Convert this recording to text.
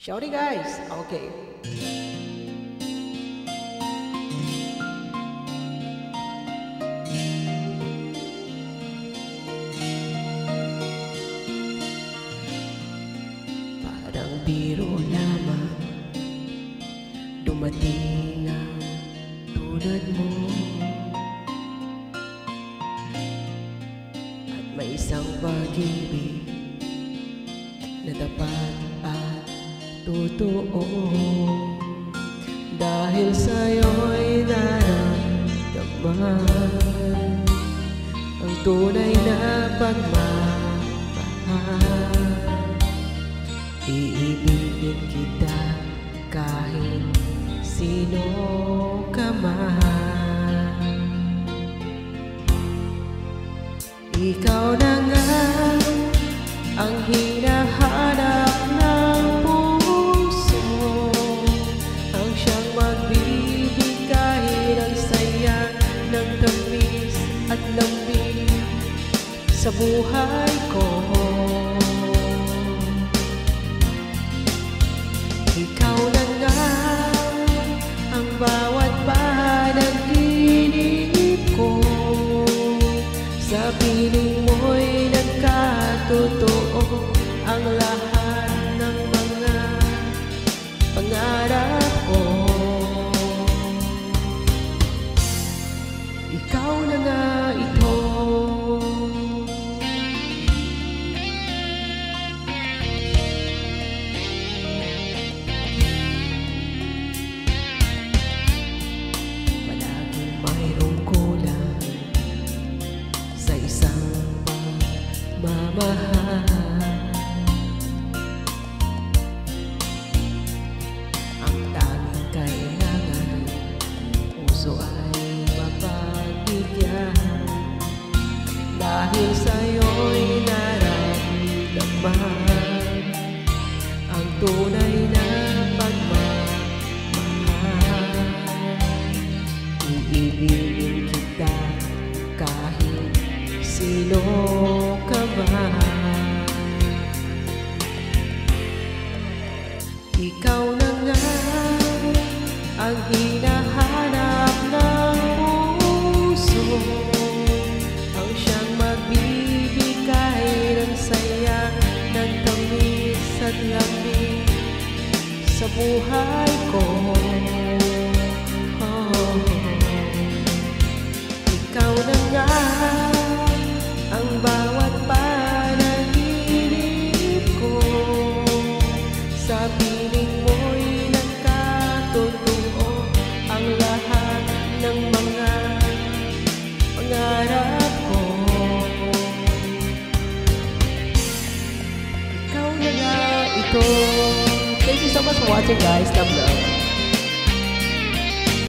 Shouty guys, okay. Parang biro lamang dumating ang tulad mo, at may isang pag-ibig na dapat at totoo. Dahil sa'yo'y naramdaman ang tunay na pagmamahal. Iibigin kita kahit sino ka man. Ikaw na nga ang hinahanap ng puso, ang siyang magbibigay ng saya, ng tamis at lambing sa buhay ko. Ikaw na nga ang bawat panaginip ko, sa piling mo'y nagkatotoo ang lahat ng mga pangarap ko. Ikaw na nga ito. Palaging mayroong kulang sa isang pagmamahal. Ang tanging kailangan, puso ay mapagbigyan. Dahil sa'yo'y naramdaman ang tunay na pagmamahal. Iibigin kita kahit sino ka man. Ikaw na nga ang hinahanap ng puso, ang siyang magbibigay ng saya, ng tamis at lambing sa buhay ko. Ikaw na nga ang bawat panaginip ko, sa piling mo'y nagkatotoo ang lahat ng mga pangarap ko. Ikaw na nga ito. Thank you so much for watching guys. Love love.